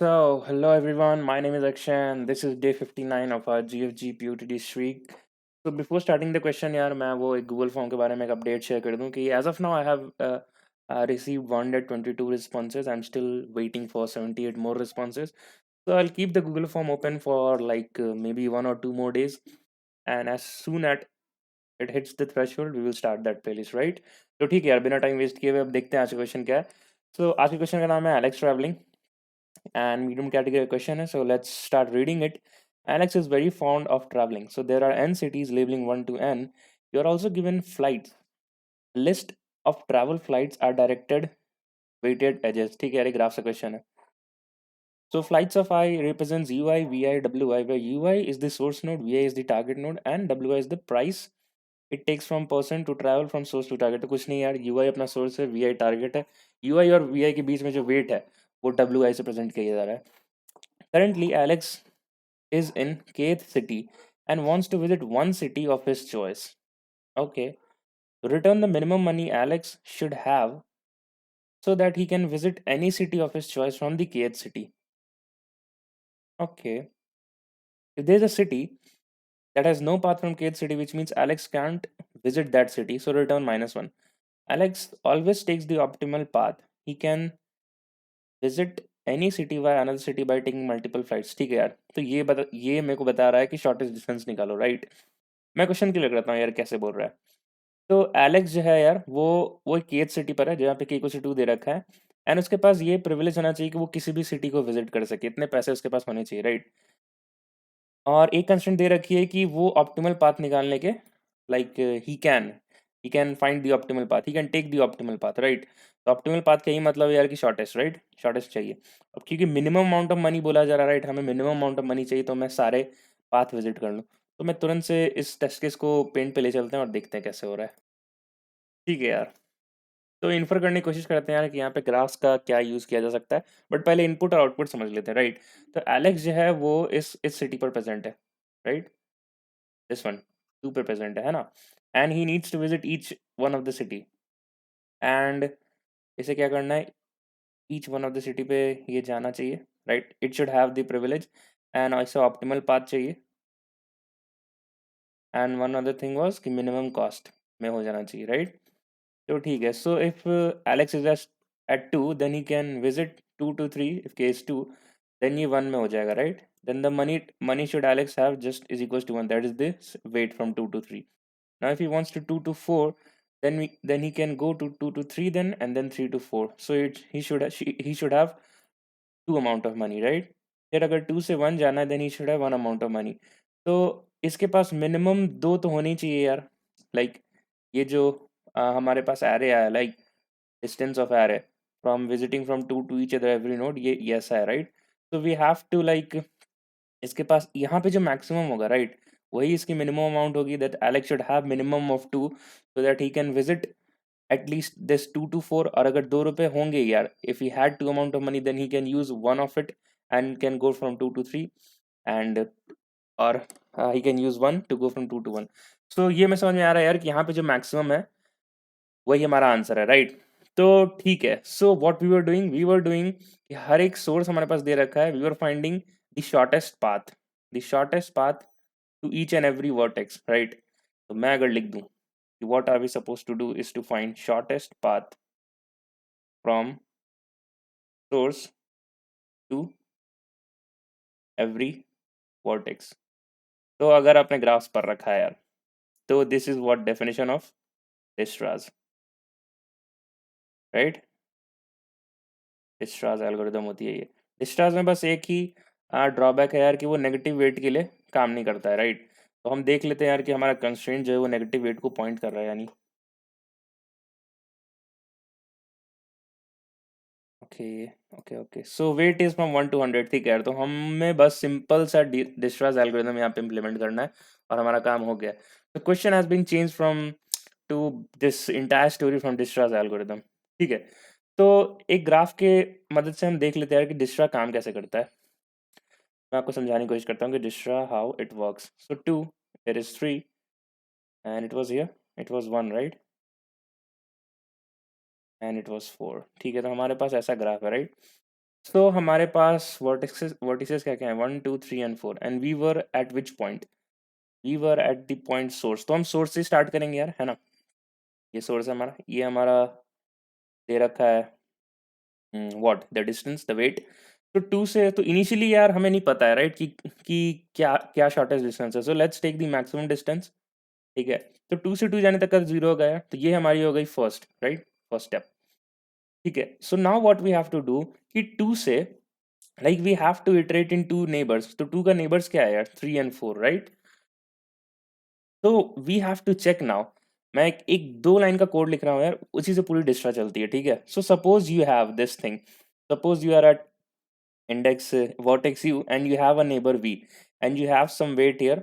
So, hello everyone, my name is Akshay and this is day 59 of our GFG POTD streak. So, before starting the question, यार मैं वो एक Google form के बारे में एक update share कर दूं कि as of now I have received 122 responses. I'm still waiting for 78 more responses. So, I'll keep the Google form open for like maybe 1 or 2 more days, and as soon as it hits the threshold, we will start that playlist, right? तो ठीक है यार, बिना time waste किए हुए अब देखते हैं आज का क्वेश्चन क्या है. So, आज के क्वेश्चन का नाम है Alex travelling and medium category question है. So let's start reading it. Alex is very fond of traveling. So there are n cities labeling 1 to n. You are also given flights. List of travel flights are directed weighted edges. ठीक है यार, graph से question है. So flights of I represents UI, VI, WI, where UI is the source node, VI is the target node, and WI is the price it takes from person to travel from source to target. तो कुछ नहीं यार, UI अपना source है, VI target है. UI और VI के बीच में जो वेट है वो WI से प्रेजेंट किया जा रहा है. Currently, Alex is in Kth city and wants to visit one city of his choice. Okay. Return the minimum money Alex should have so that he can visit any city of his choice from the Kth city. Okay. If there's a city that has no path from Kth city, which means Alex can't visit that city, so return -1. Alex always takes the optimal path. He can visit any city by another city by taking multiple flights. ठीक है यार, तो ये मेरे को बता रहा है कि शॉर्टेस्ट डिस्टेंस निकालो, राइट. मैं क्वेश्चन क्लियर करता हूँ यार, कैसे बोल रहा है. तो एलेक्स जो है यार, वो एक केथ सिटी पर है जहाँ पे के को सिटी दे रखा है. एंड उसके पास ये प्रिविलेज होना चाहिए कि वो किसी भी सिटी को विजिट कर सके. इतने पैसे उसके पास होने चाहिए, राइट. और एक कंस्ट्रेंट दे रखी है कि वो ऑप्टिमल पाथ निकालने के like he can find the optimal path, he can take the optimal path, right. तो ऑप्टिमल पाथ का ही मतलब है यार कि शॉर्टेस्ट, राइट, शॉर्टेस्ट चाहिए. अब क्योंकि मिनिमम अमाउंट ऑफ मनी बोला जा रहा है, राइट, हमें मिनिमम अमाउंट ऑफ मनी चाहिए, तो मैं सारे पाथ विजिट कर लूँ. तो मैं तुरंत से इस टेस्ट केस को पेंट पे ले चलते हैं और देखते हैं कैसे हो रहा है. ठीक है यार, तो इन्फर करने की कोशिश करते हैं यार कि यहाँ पे ग्राफ्स का क्या यूज़ किया जा सकता है. बट पहले इनपुट और आउटपुट समझ लेते हैं, राइट. तो एलेक्स जो है वो इस सिटी पर प्रेजेंट है, राइट. दिस वन 2 पे प्रेजेंट है ना. And he needs to visit each one of the city. And इसे क्या करना है, each one of the city पे ये जाना चाहिए, right. It should have the privilege and इसे ऑप्टिमल पाथ चाहिए. And one other thing was कि मिनिमम कॉस्ट में हो जाना चाहिए, राइट. तो ठीक है. So if Alex is at 2 then he can visit 2 to 3. If case 2 then ये 1 में हो जाएगा, right. Then the money should Alex have just is equals to 1, that is the weight from 2 to 3. Now, if he wants to 2 to 4, then he can go to 2 to 3 then, and then 3 to 4. So he should have two amount of money, right? फिर अगर 2 से 1 जाना है then he should have one amount of money. तो इसके पास minimum 2 तो होनी चाहिए यार. लाइक ये जो हमारे पास एरे आया, like distance of array from visiting from two to each other every node, ये ऐसा है, राइट. तो वी हैव टू लाइक इसके पास यहाँ पे जो मैक्सिमम होगा, राइट, वही इसकी मिनिमम अमाउंट होगी. That Alex should have minimum of 2 so that he can visit at least this 2 to 4. और अगर 2 रुपए होंगे यार, if he had 2 amount of money then he can use one of it and can go from 2 to 3. And और he can use 1 to go from 2 to 1. So ये मैं समझ में आ रहा है यार कि यहाँ पे जो मैक्सिमम है वही हमारा आंसर है, राइट. तो ठीक है. So what we were doing कि हर एक सोर्स हमारे पास दे रखा है. We were finding the shortest path to each and every vertex, right. तो मैं अगर लिख दूं कि what are we suppose to do is to find shortest path from source to every vertex. तो अगर आपने ग्राफ्स पर रखा है यार, तो this is what definition of Dijkstra's, right. Dijkstra's algorithm होती है ये. डिस्ट्राज में बस एक ही ड्रॉबैक है यार कि वो नेगेटिव वेट के लिए काम नहीं करता है, राइट. तो हम देख लेते हैं यार कि हमारा कंस्ट्रेंट जो है वो नेगेटिव वेट को पॉइंट कर रहा है यानी. Okay okay okay. So weight is from 1 to 100. ठीक है यार, तो हमें बस सिंपल सा डिस्ट्राज एल्गोरिदम यहाँ पे इम्प्लीमेंट करना है और हमारा काम हो गया. The question has been change from to this entire story from Dijkstra's algorithm. ठीक है. तो एक ग्राफ के मदद से हम देख लेते हैं यार कि डिस्ट्रा काम कैसे करता है. मैं आपको समझाने की कोशिश करता हूँ कि Dijkstra how it works. So 2, there is 3 and it was here, it was 1, right, and it was 4. ठीक है, तो हमारे पास ऐसा ग्राफ है, राइट. सो हमारे पास वर्टिसेस क्या क्या है, 1 2 3 and 4, and we were at which point, we were at the point source. तो हम सोर्स से स्टार्ट करेंगे यार, है ना। ये सोर्स है हमारा, ये हमारा दे रखा है what the distance, the weight. तो 2 से तो इनिशियली यार हमें नहीं पता है राइट कि क्या क्या शॉर्टेस्ट डिस्टेंस है। So let's take the maximum distance, ठीक है। तो 2 से 2 जाने तक का 0 हो गया, तो ये हमारी हो गई फर्स्ट, राइट, फर्स्ट स्टेप, ठीक है। So now what we have to do कि 2 से like we have to iterate in 2 neighbours. तो 2 का नेबर्स क्या है यार, 3 एंड 4, राइट। तो we have to check now. मैं एक 2 लाइन का कोड लिख रहा हूँ यार, उसी से पूरी डिस्ट्रा चलती है, ठीक है। So suppose you have this thing, suppose you are at index vertex u and you have a neighbor v and you have some weight here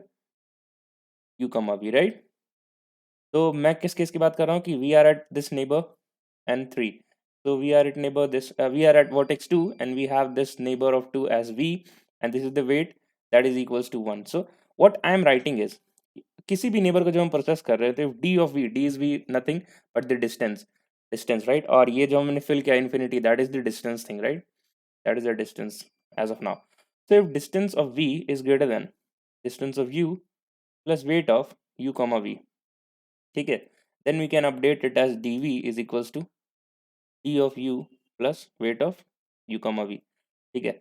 u comma v, right। तो मैं किस केस की बात कर रहा हूँ कि we are at this neighbour and 3, so we are at neighbor this we are at vertex 2 and we have this neighbor of 2 as v and this is the weight that is equals to 1। so what I am writing is किसी भी neighbour को जो हम process कर रहे थे, d of v, d is v nothing but the distance right, और ये जो हमने फिल किया infinity, that is the distance thing, right, that is the distance as of now। so if distance of v is greater than distance of u plus weight of u comma v, ठीक है, then we can update it as dv is equals to d of u plus weight of u comma v, ठीक है।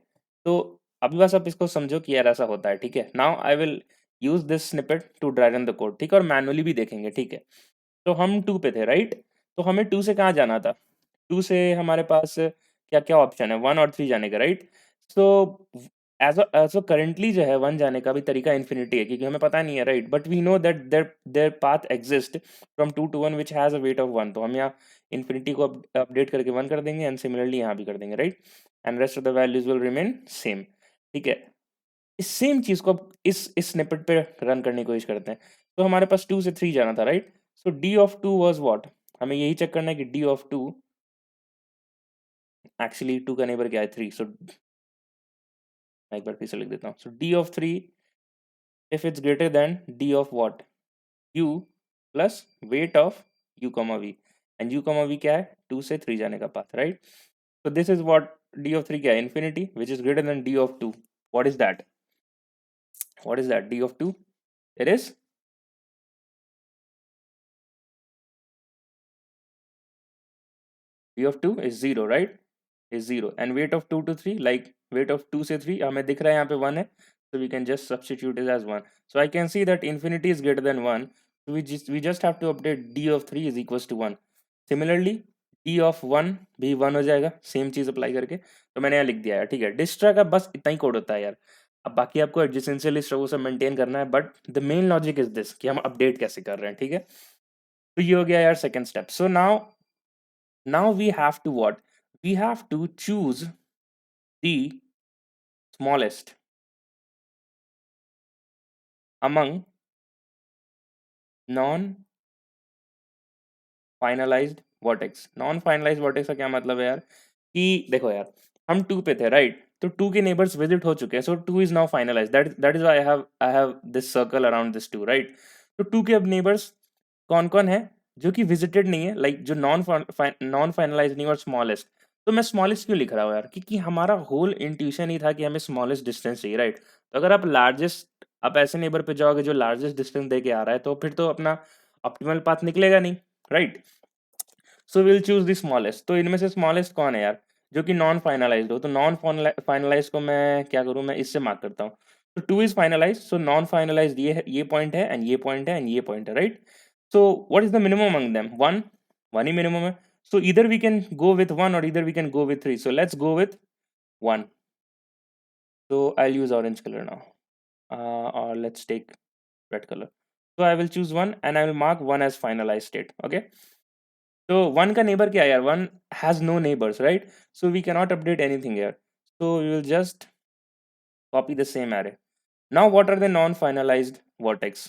तो अभी बस आप इसको समझो कि यार ऐसा होता है, ठीक है। Now I will use this snippet to drive in the code, ठीक है, और मैनुअली भी देखेंगे, ठीक है। तो हम 2 पे थे, राइट। तो हमें 2 से कहाँ जाना था, 2 से हमारे पास क्या क्या ऑप्शन है, 1 और 3 जाने का, राइट। सो एज करेंटली जो है 1 जाने का भी तरीका इन्फिनिटी है, क्योंकि हमें पता नहीं है, right, but we know that there path exist from 2 to 1 which has a weight of 1। तो हम यहाँ इन्फिनिटी को अपडेट करके 1 कर देंगे एंड सिमिलरली यहाँ भी कर देंगे, right, and rest of the values will remain same, ठीक है। इस सेम चीज को अब इस स्निपेट पे रन करने की कोशिश करते हैं। तो हमारे पास 2 से 3 जाना था, right. So D of 2 was what, हमें यही चेक करना है कि डी ऑफ 2, एक्चुअली 2 का नेबर क्या है, 3। सो मैं एक बार फिर से लिख देता हूँ। सो D of 3 if it's greater than d of what, u plus weight of u comma v, and u comma v क्या है, 2 से 3 जाने का path, right. so this is what d of 3 क्या है, infinity which is greater than d of 2। what is that, what is that, d of 2, it is d of 2 is 0, right, is 0, and weight of 2 to 3, like weight of 2 से 3 हमें दिख रहा है यहाँ पे 1 है, so we can just substitute it as 1। so I can see that infinity is greater than 1, so we just have to update d of 3 is equals to 1। similarly d of 1 भी 1 हो जाएगा सेम चीज apply करके। तो मैंने यहाँ लिख दिया है, ठीक है। डिस्ट्रा का बस इतना ही कोड होता है यार, अब बाकी आपको एडजेसेंसी लिस्ट वो सब मेंटेन करना है, but the main logic is this कि हम अपडेट कैसे कर रहे हैं, ठीक है। तो ये हो गया यार second step. So now we have to what, we have to choose the smallest among non finalized vertex। Non finalise vertex का क्या मतलब है यार, कि देखो यार हम 2 पे थे, राइट, तो 2 के नेबर्स विजिट हो चुके हैं, so 2 is now finalise, that is why I have this circle around this 2, right. तो 2 के अब नेबर्स कौन कौन है जो कि विजिटेड नहीं है, लाइक जो नॉन फाइनलाइज नहीं और स्मॉलेस्ट। तो मैं स्मॉलेस्ट क्यों लिख रहा हूँ यार, क्योंकि हमारा होल इंट्यूशन ही था कि हमें स्मॉलेस्ट डिस्टेंस चाहिए, राइट। तो अगर आप ऐसे नेबर पे जाओगे जो लार्जेस्ट डिस्टेंस दे के आ रहा है, तो फिर तो अपना ऑप्टिमल पाथ निकलेगा नहीं, right. So will choose the smallest. तो इनमें से स्मॉलेस्ट कौन है यार, जो कि नॉन फाइनलाइज्ड हो। तो नॉन फाइनलाइज को मैं क्या करूँ, मैं इससे मार्क करता हूँ। तो 2 is finalise, so non finalised ये पॉइंट है एंड ये पॉइंट है एंड ये पॉइंट है, right. So what is the minimum among them, 1, 1 ही मिनिमम है। सो इधर वी कैन गो विथ 1 और इधर we can go with 3, so let's go with 1। so I'll use orange color now, or let's take red color। so I will choose 1 and I will mark 1 as finalized state, okay। तो 1 का neighbour क्या है यार, 1 has no neighbors, right, so we cannot update anything here, so we will just copy the same array। now what are the non finalized vertex,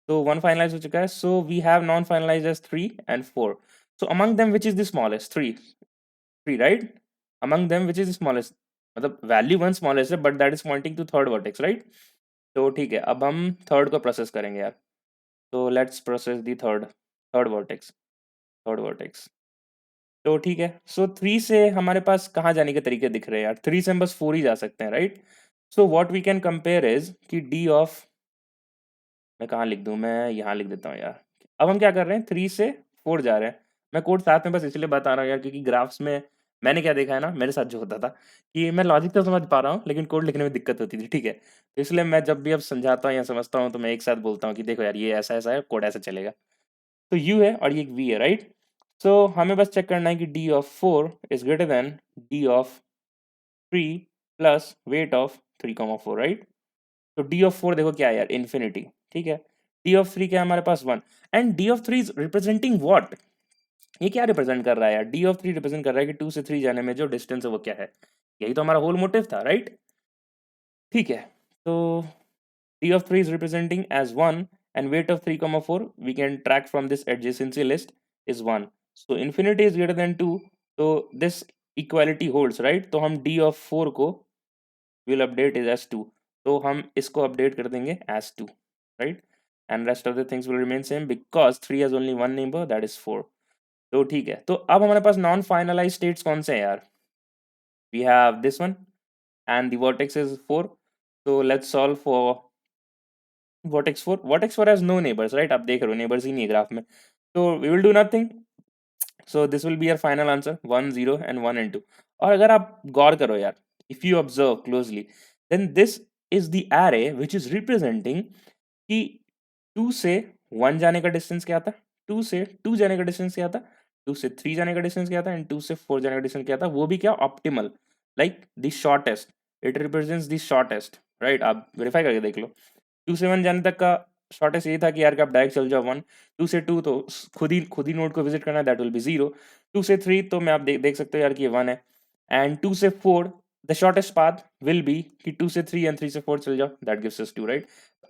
तो 1 finalized हो चुका है, so we have non finalized as 3 and 4। so among them which is the smallest, 3, right, among them which is the smallest, मतलब value 1 smallest है but that is pointing to third vertex, right। तो ठीक है, अब हम third को process करेंगे यार। तो let's process the third vertex, third vertex. तो ठीक है, सो 3 से हमारे पास कहाँ जाने के तरीके दिख रहे हैं यार, 3 से हम बस 4 ही जा सकते हैं, right? So what we can compare is कि डी ऑफ, मैं कहाँ लिख दूँ, मैं यहाँ लिख देता हूँ यार। अब हम क्या कर रहे हैं, 3 से 4 जा रहे हैं। मैं कोड साथ में बस इसलिए बता रहा हूँ यार, क्योंकि ग्राफ्स में मैंने क्या देखा है ना, मेरे साथ जो होता था कि मैं लॉजिक तो समझ पा रहा हूँ, लेकिन कोड लिखने में दिक्कत होती थी, ठीक है? तो इसलिए मैं जब भी अब समझाता हूँ या समझता हूँ, तो मैं एक साथ बोलता हूँ कि देखो यार, ये ऐसा-ऐसा है, कोड ऐसे चलेगा। तो यू है और ये एक वी है, राइट? सो हमें बस चेक करना है कि D of 4 is greater than D of 3 plus weight of 3, 4, right? तो डी ऑफ 4 देखो क्या है यार, इन्फिनिटी, ठीक है? डी ऑफ 3 क्या है हमारे पास, 1, and d of 3 is representing what? ये क्या रिप्रेजेंट कर रहा है यार? डी ऑफ 3 रिप्रेजेंट कर रहा है कि 2 से 3 जाने में जो डिस्टेंस है वो क्या है? यही तो हमारा होल मोटिव था, राइट? ठीक है, तो D of 3 is representing as 1 and weight of 3, 4 we can track from this adjacency list is 1. So infinity is greater than 2, so this equality holds, right? तो हम d of 4 को will update is as 2, तो हम इसको update कर देंगे as 2, right? And rest of the things will remain same because 3 has only one neighbor, that is 4. तो ठीक है, तो अब हमारे पास नॉन फाइनलाइज स्टेट्स कौन से हैं यार? We have this one and the vertex is 4. So let's solve for vertex 4 has no neighbors, right? आप देख रहे हो neighbors ही नहीं है ग्राफ में, so we will do nothing. So this will be our final answer, 1 0 and 1 and 2. और अगर आप गौर करो यार, if you observe closely, then this is the array which is representing कि 2 से 1 जाने का डिस्टेंस क्या था, 2 से 2 जाने का डिस्टेंस क्या था, 2 से 3 जाने का डिस्टेंस क्या था, एंड 2 से 4 जाने का डिस्टेंस क्या था, वो भी क्या, optimal, like the shortest, it represents the shortest, right? आप वेरीफाई करके देख लो, 2 से 1 जाने तक का शॉर्टेस्ट ये था कि यार कि आप डायरेक्ट चल जाओ 1, 2 से 2 तो खुद ही नोड को विजिट करना है, दैट विल बी 0, 2 से 3 तो मैं आप देख सकते हो यार कि ये 1 है, एंड 2 से 4 the shortest path will be कि 2 से 3 एंड 3 से 4 चल जाओ, दैट गिव्स अस 2, राइट?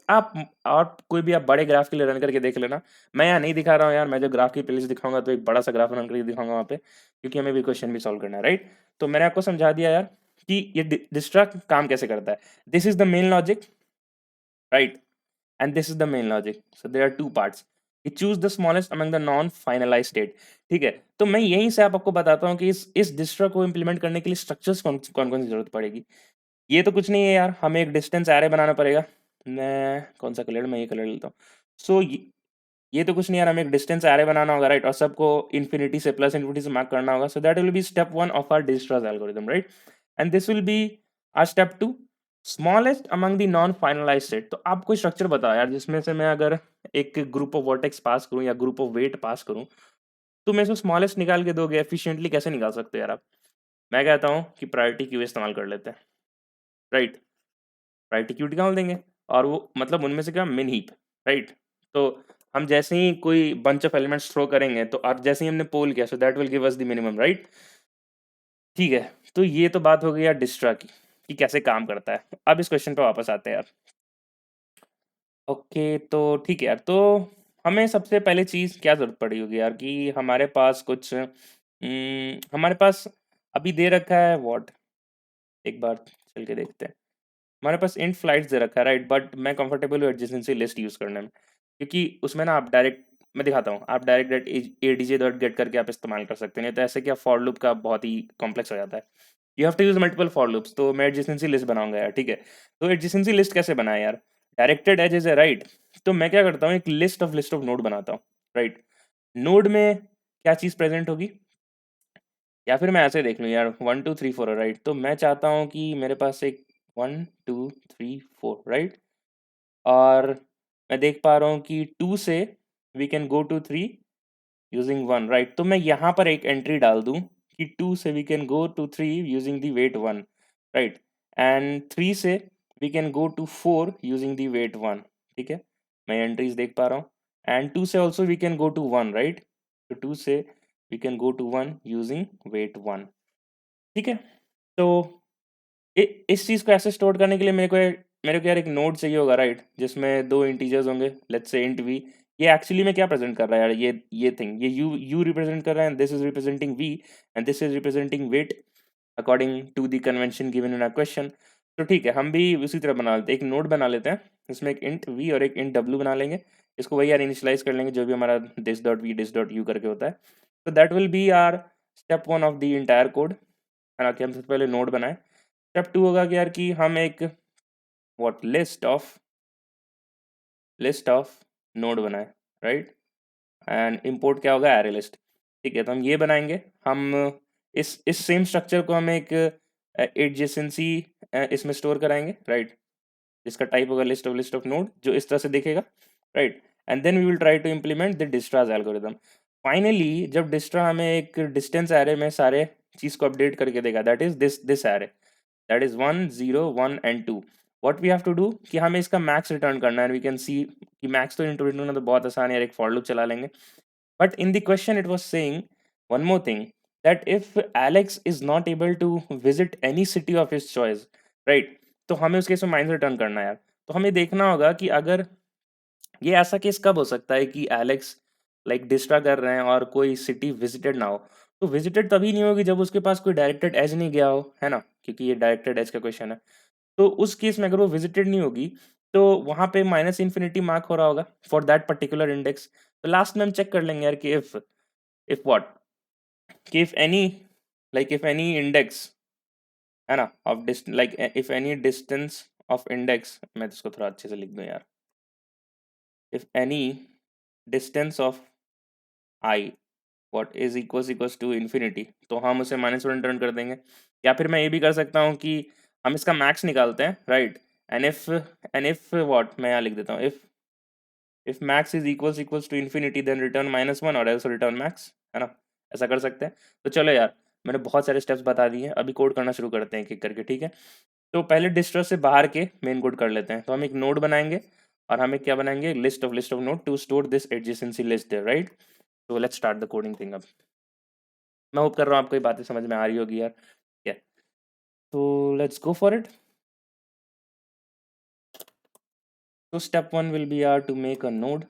आप कोई भी आप बड़े ग्राफ के लिए रन करके देख लेना, मैं यहाँ नहीं दिखा रहा हूँ यार, मैं जब ग्राफ की प्लेलिस्ट दिखाऊंगा तो एक बड़ा सा ग्राफ रन करके दिखाऊंगा वहाँ पे, क्योंकि हमें भी क्वेश्चन भी सॉल्व करना है, राइट? तो मैंने आपको समझा दिया यार कि ये डिस्ट्रक्ट काम कैसे करता है, this is the main logic, right? And this is the main logic. So there are two parts. You choose the smallest among the non-finalized state. ठीक है, तो मैं यहीं से आपको बताता हूँ कि इस डिस्ट्रा को इम्प्लीमेंट करने के लिए स्ट्रक्चर्स कौन कौन सी जरूरत पड़ेगी। ये तो कुछ नहीं है यार, हमें एक डिस्टेंस एरे बनाना पड़ेगा। मैं कौन सा कलर, मैं ये कलर लेता हूँ। सो ये तो कुछ नहीं यार, हमें एक डिस्टेंस एरे बनाना होगा, राइट? और सबको इन्फिनिटी से प्लस इन्फिनिटी से मार्क करना होगा। So that will be step 1 of our Dijkstra algorithm, right? And this will be our step 2, smallest among the non finalized set. तो आप कोई स्ट्रक्चर बताओ यार, जिसमें से मैं अगर एक ग्रुप ऑफ वर्टेक्स पास करूं या ग्रुप ऑफ वेट पास करूं, तो मैं इसमें स्मॉलेस्ट निकाल के दोगे, एफिशिएंटली कैसे निकाल सकते हो यार आप? मैं कहता हूं कि प्रायोरिटी क्यू इस्तेमाल कर लेते हैं, राइट? प्रायोरिटी क्यू निकाल देंगे, और वो मतलब उनमें से क्या, मिन हीप, राइट? तो हम जैसे ही कोई बंच ऑफ एलिमेंट्स थ्रो करेंगे, तो और जैसे ही हमने पोल किया, so that will give us the minimum, right? ठीक है, तो ये तो बात हो गई यार डिस्ट्रा की, कि कैसे काम करता है। अब इस क्वेश्चन पे वापस आते हैं यार। ओके, तो ठीक है यार, तो हमें सबसे पहले चीज़ क्या ज़रूरत पड़ी होगी यार, कि हमारे पास कुछ हमारे पास अभी दे रखा है व्हाट, एक बार चल के देखते हैं। हमारे पास इंट फ्लाइट्स दे रखा है, राइट? बट मैं कंफर्टेबल हूँ एडजेसेंसी लिस्ट यूज़ करने में, क्योंकि उसमें ना आप डायरेक्ट, मैं दिखाता हूँ, आप डायरेक्ट एडीजे डॉट गेट करके आप इस्तेमाल कर सकते हैं, नहीं तो ऐसे क्या फॉर लूप का बहुत ही कॉम्प्लेक्स हो जाता है। You have to use multiple for loops, तो मैं एडजेसेंसी लिस्ट बनाऊंगा यार, ठीक है? तो एडजेसेंसी लिस्ट कैसे बनाए यार, डायरेक्टेड एजेस है, राइट? तो मैं क्या करता हूँ, एक लिस्ट ऑफ नोड बनाता हूँ, राइट? नोड में क्या चीज़ प्रेजेंट होगी, या फिर मैं ऐसे देख लूँ यार, 1 2 3 4 है, राइट? तो मैं चाहता हूँ कि मेरे पास एक 1 2 3 4, राइट? और मैं देख पा रहा हूँ कि 2 से we can go to 3 using 1, right? तो मैं यहाँ पर एक एंट्री डाल दूँ कि 2 से we can go to 3 using the weight 1, right? And 3 से we can go to 4 using the weight 1, ठीक है? मैं एंट्रीज देख पा रहा हूँ, एंड 2 से also we can go to 1, right? तो 2 से we can go to 1 using weight 1, ठीक है? तो इस चीज़ को ऐसे स्टोर करने के लिए मेरे को यार एक नोड चाहिए होगा, राइट? जिसमें 2 इंटीजर्स होंगे, लेट्स से इंट वी। ये एक्चुअली में क्या प्रेजेंट कर रहा है यार, ये थिंग, ये यू रिप्रेजेंट कर रहा है, and this is representing v, and this is representing weight according to the convention given in a question. तो ठीक है, हम भी उसी तरह बना लेते हैं, एक नोड बना लेते हैं, इसमें एक इंट वी और एक इंट डब्ल्यू बना लेंगे। इसको वही यार इनिशियलाइज कर लेंगे, जो भी हमारा this dot v this dot u करके होता है। तो that will be our step 1 of the entire code, है ना, कि हम सबसे पहले नोड बनाए। स्टेप 2 होगा कि यार कि हम एक व्हाट लिस्ट ऑफ नोड बनाए, राइट, एंड इंपोर्ट क्या होगा, एरे लिस्ट। ठीक है, तो हम ये बनाएंगे। हम इस सेम स्ट्रक्चर को हम एक एडजेसेंसी इसमें स्टोर कराएंगे, राइट, जिसका टाइप होगा लिस्ट ऑफ नोड, जो इस तरह से दिखेगा, right. And then we will try to implement the Dijkstra's algorithm. Finally जब डिस्ट्रा हमें एक डिस्टेंस एरे में सारे चीज को अपडेट करके देगा, that is this array, that is 1 0 1 and 2, what we have to do कि हमें इसका मैक्स रिटर्न करना है। वी कैन सी कि मैक्स तो इंटू इंटू तो बहुत आसान है यार, एक फॉर लूप चला लेंगे। But in the question, it was saying one more thing, that if Alex is not able to visit any city of his choice, right? तो हमें उस केस में माइनस रिटर्न करना है यार। तो हमें देखना होगा कि अगर ये ऐसा केस कब हो सकता है कि एलेक्स लाइक डिस्ट्रा कर रहे हैं और कोई सिटी विजिटेड ना हो। तो विजिटेड तभी नहीं होगी जब उसके पास कोई डायरेक्टेड एज नहीं गया हो, है ना, क्योंकि ये डायरेक्टेड एज का क्वेश्चन है। तो उस केस में अगर वो विजिटेड नहीं होगी, तो वहां पे माइनस इन्फिनिटी मार्क हो रहा होगा फॉर दैट पर्टिकुलर इंडेक्स। तो लास्ट में हम चेक कर लेंगे यार कि इफ व्हाट कि इफ एनी इंडेक्स, है ना, of dist like if any distance of index, मैं तो इसको थोड़ा अच्छे से लिख दूं यार, if any distance of I what is equals to infinity, तो हम उसे माइनस वन रिटर्न कर देंगे। या फिर मैं ये भी कर सकता हूँ कि हम इसका मैक्स निकालते हैं, राइट, एंड इफ व्हाट मैं यहाँ लिख देता हूँ, if max is equals to infinity then return minus one और एल्सो रिटर्न मैक्स, है ना, ऐसा कर सकते हैं। तो चलो यार, मैंने बहुत सारे स्टेप्स बता दिए हैं, अभी कोड करना शुरू करते हैं एक एक करके, ठीक है। तो पहले डिस्ट्रस से बाहर के मेन कोड कर लेते हैं। तो हम एक नोड बनाएंगे और हम एक क्या बनाएंगे, list of node to store this adjacency list there, right. तो let's start the coding thing अब। मैं होप कर रहा हूँ आपको ये बातें समझ में आ रही होगी यार, क्या। तो लेट्स गो फॉर इट। तो step 1 will be our to make a node,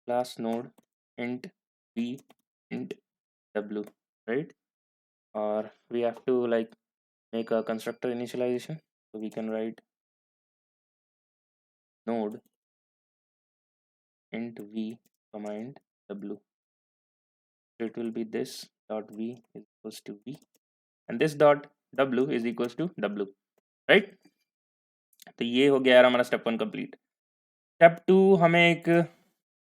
class node int v int w, right, or we have to like make a constructor initialization, so we can write node int v comma int w. So it will be this dot v is equals to v and this dot w is equals to w, right। तो ये हो गया यार हमारा step 1 complete. Step 2 हमें एक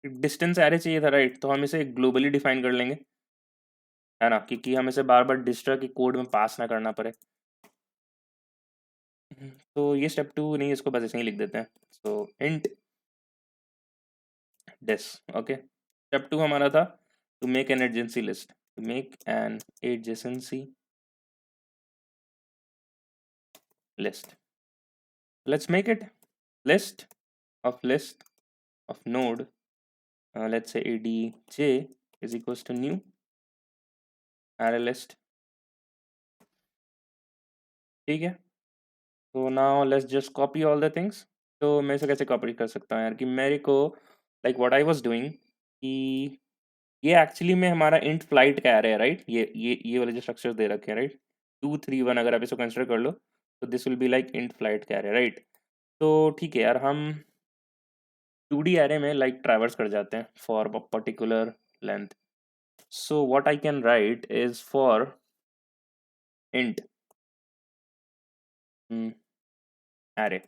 distance array चाहिए था, राइट, तो हम इसे ग्लोबली डिफाइन कर लेंगे, है ना, क्योंकि हम इसे बार बार डिस्ट्रा के कोड में पास ना करना पड़े। तो ये स्टेप 2 नहीं, इसको बस ऐसे ही लिख देते हैं। So int this, okay. Step 2 हमारा था to make an adjacency list, to make an adjacency list. Let's make it list of node, let's say adj is equals to new array list, ठीक है। तो now let's just copy all the things. तो मैं इसे कैसे copy कर सकता हूँ यार, कि मेरे को like what I was doing कि ये एक्चुअली में हमारा इंट फ्लाइट का एरे है, राइट। ये वाले जो स्ट्रक्चर दे रखे हैं, राइट, 2 3 1 अगर आप इसको कंसिडर कर लो, तो this will be like int flight का एरे, राइट। तो ठीक है यार, हम 2D एरे में लाइक ट्रैवर्स कर जाते हैं for a particular length. So what I can write is for int array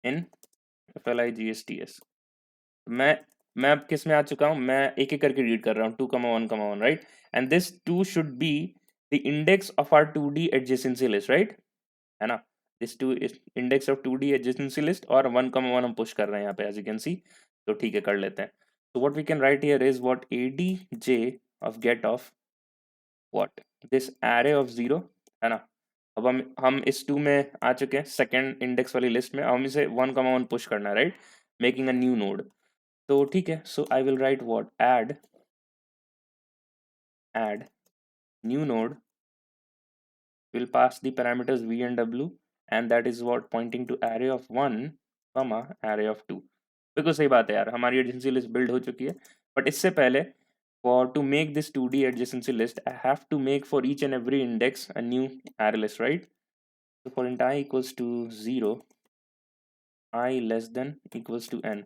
in FLIGSTS। मैं मैं अब किस में आ चुका हूँ, मैं एक एक करके रीड कर रहा हूँ, 2,1,1, right, and this 2 should be the index of our 2D adjacency list, right, है ना। This 2 is index of 2D adjacency list और 1,1 हम पुश कर रहे हैं यहाँ पे, एज यू कैन सी। तो ठीक है, कर लेते हैं। तो what we can write here is what ADJ of get of what this array of 0, है ना। अब हम इस 2 में आ चुके हैं, सेकंड इंडेक्स वाली लिस्ट में। अब हम इसे 1,1 पुश करना है, right, making a new node. तो ठीक है, so I will write what add new node will pass the parameters v and w, and that is what pointing to array of 1 comma array of 2। बिल्कुल सही बात है यार, हमारी adjacency list build हो चुकी है। बट इससे पहले for to make this 2D adjacency list, I have to make for each and every index a new array list, right? So for int I equals to 0, I less than equals to n,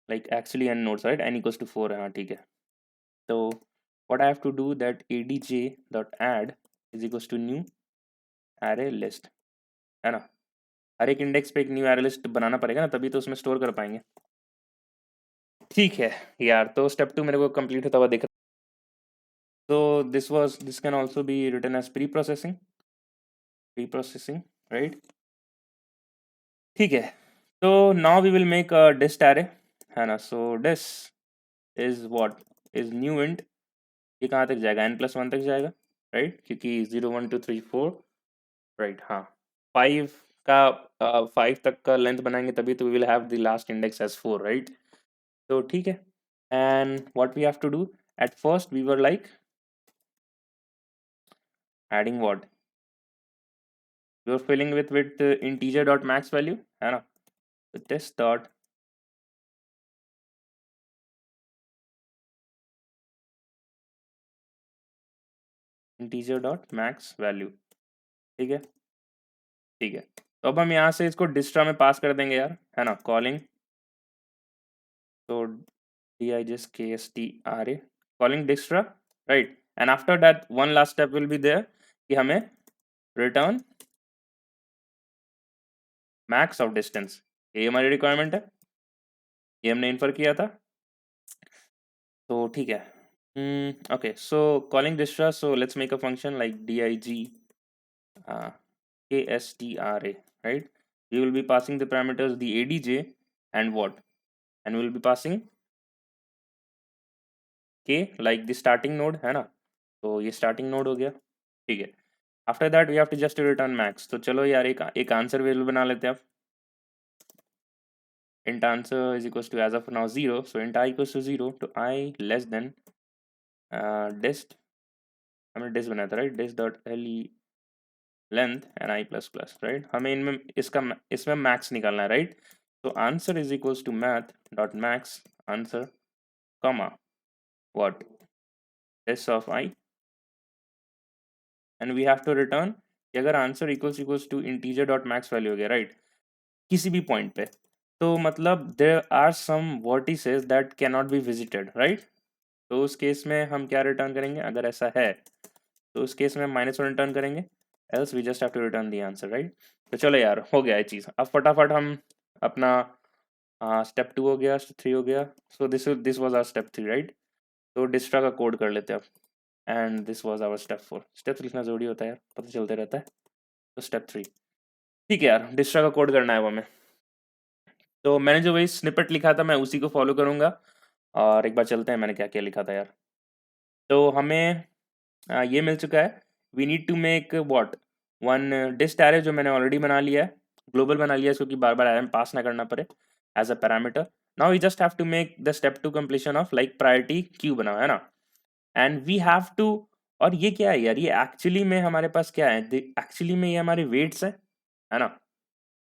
like actually n nodes, right? N equals to 4 है, हाँ ठीक है. So what I have to do that adj dot add is equals to new array list, है ना. हर एक index पे एक new array list बनाना पड़ेगा ना, तभी तो उसमें स्टोर कर पाएंगे. ठीक है यार, तो स्टेप 2 मेरे को कंप्लीट होता हुआ दिख रहा है. तो this can also be written as pre processing, right. ठीक है. तो now we will make a dist array, है ना. So this is what is new int. ये कहाँ तक जाएगा, n+1 तक जाएगा, राइट. क्योंकि 0 1 2 3 4, राइट. हाँ, 5 का 5 तक का लेंथ बनाएंगे तभी तो we will have the last index as 4, right. तो ठीक है. And what we have to do, at first we were like adding what, we are filling with integer dot max value, है ना. Test dot integer dot max value, ठीक है. ठीक है. तो अब हम यहाँ से इसको डिस्ट्रा में पास कर देंगे यार, है ना. कॉलिंग, तो DIGSKSTRA, calling Dijkstra, right. And after that one last step will be there कि हमें रिटर्न मैक्स ऑफ डिस्टेंस. ये हमारी रिक्वायरमेंट है, ये हमने इन्फर किया था. तो ठीक है. Okay, so calling Dijkstra, so let's make a function like DIGKSTRA, right. We will be passing the parameters the ADJ and what, and we will be passing K like the starting node, है ना. तो ये starting node हो गया, ठीक है. After that we have to just return max. तो चलो यार, एक आंसर वेरिएबल बना लेते हैं. int answer is equals to as of now 0, so int I equals to 0 to I less than dist, हमने dist बनाया था, right. dist dot le length and I plus plus, right. हमें इनमें इसमें max निकालना है, राइट. तो answer is equals to math dot max answer, comma what, s of I, and we have to return कि अगर answer equals to integer dot max value हो गया, राइट, किसी भी पॉइंट पे, तो मतलब there are some vertices that can not be visited, right. तो उस केस में हम क्या रिटर्न करेंगे, अगर ऐसा है तो उस केस में -1 रिटर्न करेंगे, else we just have to return the answer, right. तो चलो यार, हो गया ये चीज़. अब फटाफट हम अपना स्टेप 2 हो गया, स्टेप 3 हो गया. So this was our step 3, right. तो डिस्ट्रा का कोड कर लेते हैं अब. And this was our step 4. Steps लिखना जरूरी होता है यार, पता चलते रहता है. तो स्टेप 3, ठीक है यार, डिस्ट्रा का कोड करना है वो हमें. तो मैंने जो वही स्निपेट लिखा था मैं उसी को फॉलो करूंगा. और एक बार चलते हैं मैंने क्या क्या लिखा था यार. तो हमें ये मिल चुका है. We need to make what, one dist array, जो मैंने ऑलरेडी बना लिया है, ग्लोबल बना लिया है, क्योंकि बार बार एरे में पास ना करना पड़े as a parameter. Now we just have to make the step 2 completion of like priority queue बना, है ना. एंड वी हैव टू, और ये क्या है यार, ये एक्चुअली में हमारे पास क्या है, एक्चुअली में ये हमारे वेट्स है ना.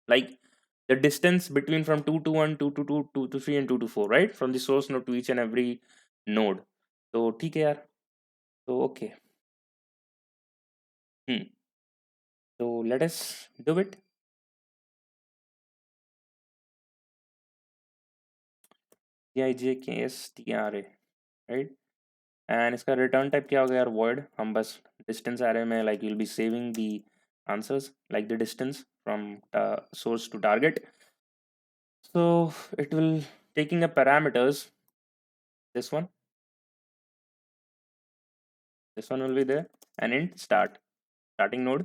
Like the distance between from 2 to 1, 2 to 2, 2 to 3 and 2 to 4, right, from the source node to each and every node. तो ठीक है यार. तो ओके. हम्म. तो let us do it. DIGKSTRA, right. And इसका रिटर्न टाइप क्या होगा यार, void. हम बस डिस्टेंस एरे में like will be saving the answers like the distance from source to target. So it will taking a parameters, this one, this one will be there, and int start, starting node,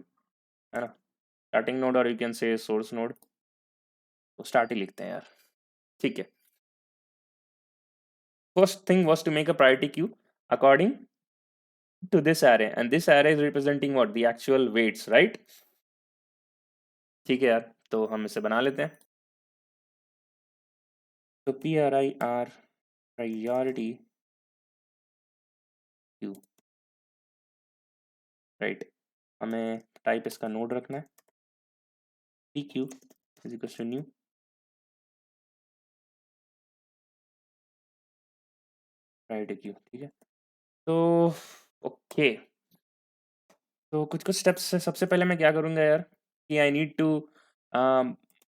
है ना. Starting node, और you can say source node. तो start ही लिखते हैं यार, ठीक है. First thing was to make a priority queue according to this array, and this array is representing what, the actual weights, right. ठीक है यार, तो हम इसे बना लेते हैं. तो PRIR, प्रायोरिटी क्यू, राइट. हमें टाइप इसका नोड रखना है, PQ is equal to new priority queue, ठीक है. तो ओके, तो कुछ कुछ स्टेप्स से सबसे पहले मैं क्या करूँगा यार, कि I need to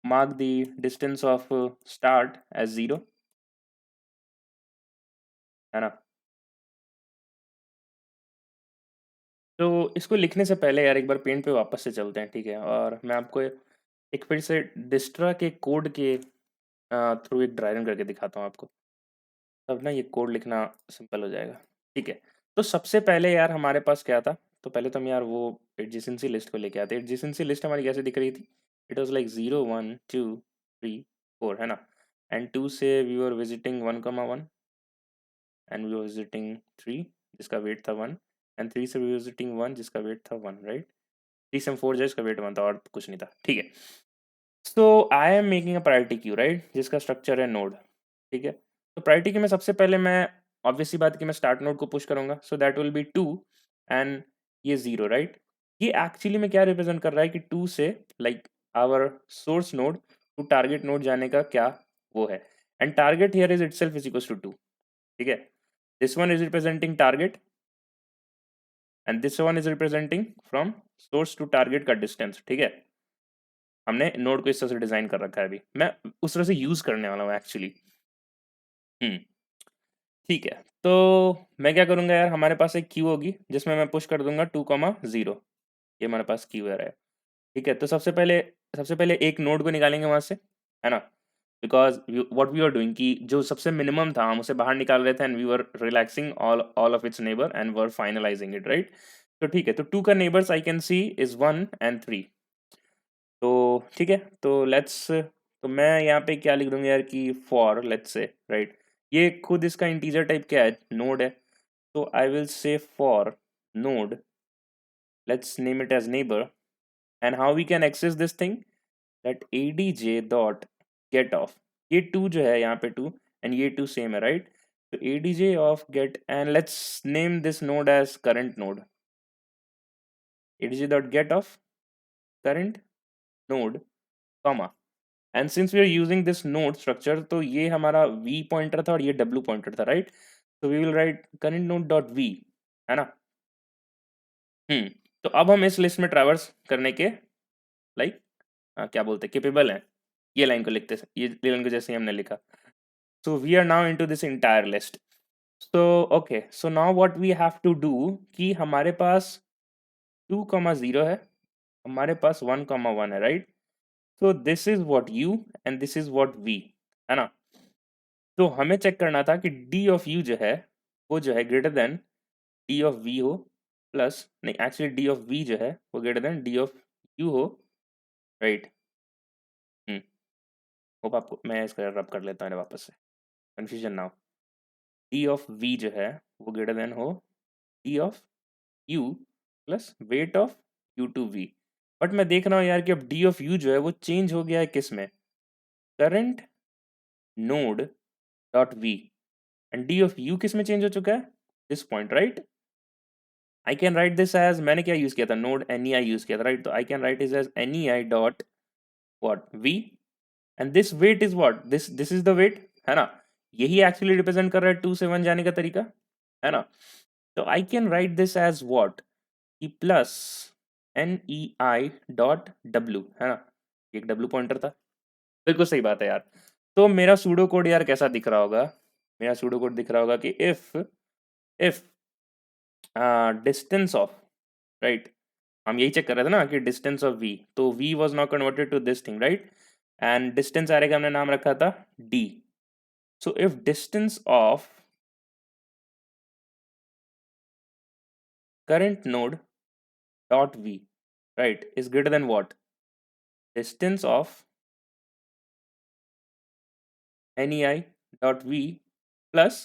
mark the distance of start as 0, है ना? तो इसको लिखने से पहले यार एक बार पेंट पे वापस से चलते हैं, ठीक है? और मैं आपको एक फिर से डिस्ट्रा के कोड के थ्रू एक ड्राई रन करके दिखाता हूँ आपको। तब ना ये कोड लिखना सिंपल हो जाएगा। ठीक है, तो सबसे पहले यार हमारे पास क्या था? तो पहले तो हम यार वो एडजेसेंसी लिस्ट को लेके आते हैं। एडजेसेंसी लिस्ट हमारी कैसे दिख रही थी? इट वाज लाइक 0 1 2 3 4, है ना? एंड 2 से we were visiting 1,1 and we were visiting 3 जिसका वेट था 1, एंड 3 से वी वर विजिटिंग 1 जिसका वेट था 1, राइट? 3 से 4 जाए इसका वेट 1 था और कुछ नहीं था। ठीक है, so I am making a priority queue, right? जिसका स्ट्रक्चर है नोड। ठीक है, तो प्रायोरिटी क्यू में सबसे पहले मैं ऑब्वियसली बात कि मैं स्टार्ट नोड को पुश करूंगा, सो दैट विल बी 2 एंड ये 0, राइट? ये एक्चुअली में क्या रिप्रेजेंट कर रहा है कि 2 से like our source node to target node जाने का क्या वो है, and target here is itself is equals to 2। ठीक है, this one is representing target and this one is representing from source to target का डिस्टेंस। ठीक है, हमने नोड को इस तरह से डिजाइन कर रखा है, अभी मैं उस तरह से यूज करने वाला हूँ एक्चुअली। हम्म, ठीक है, तो मैं क्या करूंगा यार, हमारे पास एक क्यू होगी जिसमें मैं पुश कर दूंगा 2,0। ये हमारे पास क्यू है। ठीक है, तो सबसे पहले एक नोड को निकालेंगे वहां से, है ना? Because what we are doing कि जो सबसे मिनिमम था हम उसे बाहर निकाल रहे थे, and we were relaxing all of its neighbour and were finalizing it, right? तो ठीक है, तो 2 का neighbours I can see is 1 and 3। तो ठीक है, तो लेट्स, तो मैं यहाँ पे क्या लिख दूंगा यार कि फॉर लेट्स से, राइट? ये खुद इसका इंटीजर टाइप क्या है? नोड है। तो I will say for node, let's name it as neighbour, and how we can access this thing, that adj dot get of, ये 2 जो है यहाँ पे 2 एंड ये 2 सेम है, राइट? तो adj of get, and let's name this node as current node, adj dot get of current node, comma, and since we are using this node structure, तो ये हमारा v पॉइंटर था और ये w pointer था, right? तो we will write current node dot v, है ना? तो अब हम इस लिस्ट में ट्रैवर्स करने के लाइक क्या बोलते हैं, केपेबल हैं। ये लाइन को लिखते, ये लाइन को जैसे ही हमने लिखा, so we are now into this entire list. So okay, so now what we have to do कि हमारे पास 2,0 है, हमारे पास 1,1 है, right? So this is what u and this is what v, है ना? तो हमें चेक करना था कि d ऑफ u जो है वो जो है greater than d of v हो, प्लस नहीं, एक्चुअली d ऑफ v जो है वो greater than d of u हो, राइट? हम्म, होप आपको, मैं इसका रब कर लेता हूँ वापस से, कंफ्यूजन ना हो। d ऑफ v जो है वो ग्रेटर देन हो d of u plus weight of u to v। But मैं देख रहा हूँ यार कि अब d ऑफ u जो है वो चेंज हो गया है किस में? Current node dot v, and d of u किस में चेंज हो चुका है? This point, right? I can write this as, मैंने क्या यूज किया था? नोड nei यूज किया था, राइट? तो I can write is as nei dot what v, and this weight is what, this is the weight, है ना? यही एक्चुअली रिप्रेजेंट कर रहा है 2 से 1 जाने का तरीका, है ना? तो I can write this as what, e plus nei dot w, है ना? एक w पॉइंटर था, बिल्कुल सही बात है यार। तो मेरा सूडो कोड यार कैसा दिख रहा होगा? मेरा सूडो कोड दिख रहा होगा कि इफ डिस्टेंस ऑफ, राइट? हम यही चेक कर रहे थे ना कि डिस्टेंस ऑफ v, तो v was not converted to this thing, right? And distance array का हमने नाम रखा था d। So if distance of current node dot v, right, is greater than what? Distance of nei dot v plus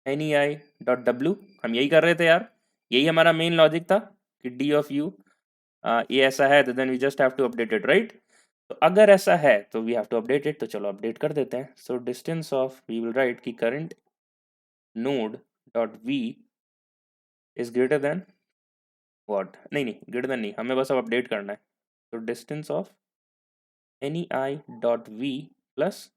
nei dot w। हम यही कर रहे थे यार, यही हमारा मेन लॉजिक था कि d ऑफ u ये ऐसा है, तो then we just have to update it, right? तो अगर ऐसा है तो we have to update it, तो चलो अपडेट कर देते हैं। So distance of, we will write कि current node dot v is greater than what, नहीं नहीं ग्रेटर देन नहीं, हमें बस अब अपडेट करना है। तो distance of nei dot v plus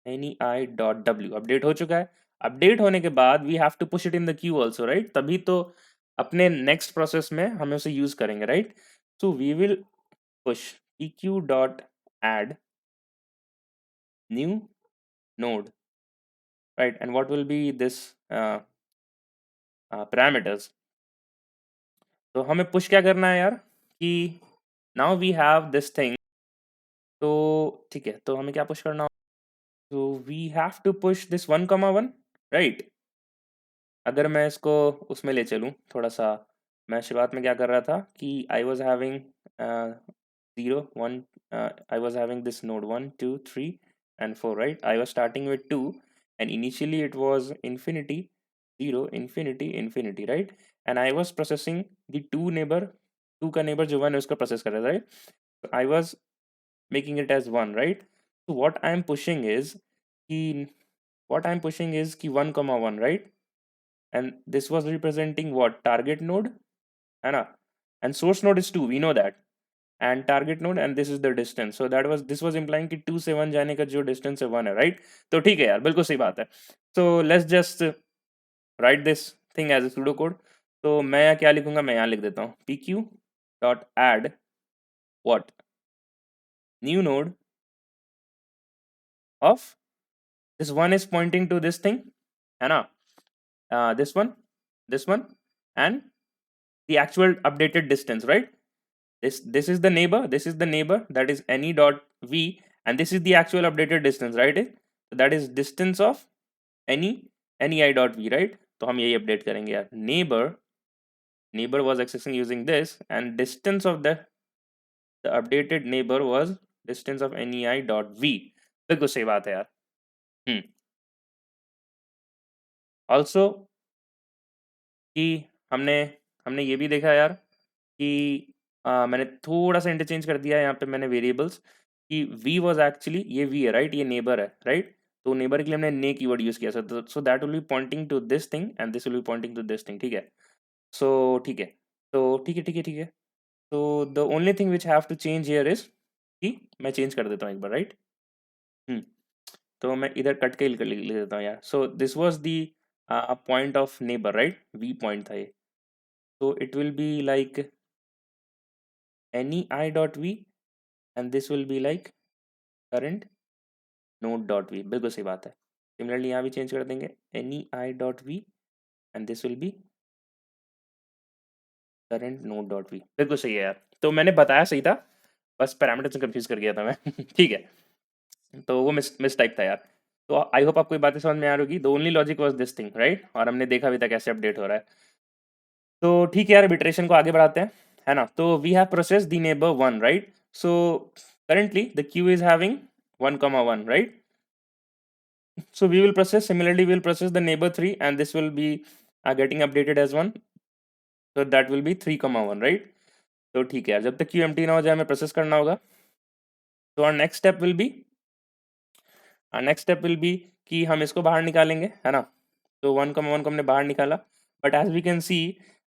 nei dot w update हो चुका है। अपडेट होने के बाद we have to push it in the queue also, right? तभी तो अपने नेक्स्ट प्रोसेस में हमें उसे यूज करेंगे, right? So we will push pq dot add new node, right? And what will be this parameters? तो हमें पुश क्या करना है यार कि now we have this thing. तो ठीक है, तो हमें क्या पुश करना? तो we have to push this 1,1, right? अगर मैं इसको उसमें ले चलूँ थोड़ा सा, मैं शुरुआत में क्या कर रहा था कि I was having 0 1, I was having this node 1 2 3 and 4, right? I was starting with 2 and initially it was infinity 0 infinity infinity, right? And I was processing the 2 neighbor, 2 का neighbor जो 1 है उसका process कर रहा था, right? So I was making it as 1, right? So what I am pushing is कि कि 1,1, right? And this was representing what? Target node, है ना? And source node is 2, we know that. And target node, and this is the distance. So this was implying कि 2 से 1 जाने का जो distance है 1 है, right? तो ठीक है यार, बिल्कुल सही बात है. So let's just write this thing as a pseudocode. तो मैं यहाँ क्या लिखूंगा? मैं यहाँ लिख देता हूँ pq dot add what? New node of this one is pointing to this thing, है ना? This one, and the actual updated distance, right? This is the neighbor, that is any dot v, and this is the actual updated distance, right? So that is distance of any I dot v, right? तो हम यही update करेंगे यार. Neighbor was accessing using this, and distance of the updated neighbor was distance of any I dot v. बिल्कुल सही बात है यार. Also कि हमने हमने ये भी देखा यार कि मैंने थोड़ा सा इंटरचेंज कर दिया है यहाँ पे मैंने वेरिएबल्स कि v वाज एक्चुअली ये v है, राइट? ये नेबर है, राइट? तो नेबर के लिए हमने ने कीवर्ड यूज किया so that will be pointing to this thing and this will be pointing to this thing, ठीक है? सो ठीक है, तो ठीक है. तो the only thing which have to change here is कि मैं चेंज कर देता हूँ एक बार, राइट? तो मैं इधर कट के लिख देता हूँ यार. सो this was the point of neighbour, right? v point था ये. So it will be like any I dot v and this will be like current node dot v. बिल्कुल सही बात है. Similarly यहाँ भी चेंज कर देंगे any I dot v and this will be current node dot v. बिल्कुल सही है यार. तो मैंने बताया सही था, बस पैरामीटर से कंफ्यूज कर गया था मैं. ठीक है, तो वो मिस टाइप था यार. तो आई होप आपको ये बातें समझ में आ रही होगी. The only logic was this thing, right? और हमने देखा भी था कैसे अपडेट हो रहा है. तो ठीक है यार, इटरेशन को आगे बढ़ाते हैं, है ना? तो we have process the neighbour 1, right? So currently the queue is having 1,1, right? So we will process, similarly we will process the neighbor 3 and this will be getting updated as 1, so that will be 3,1, right? तो ठीक है यार, जब तक queue empty ना हो जाए हमें प्रोसेस करना होगा. तो our next step will be कि हम इसको बाहर निकालेंगे, है ना? तो 1,1 को हमने बाहर निकाला, but as we can see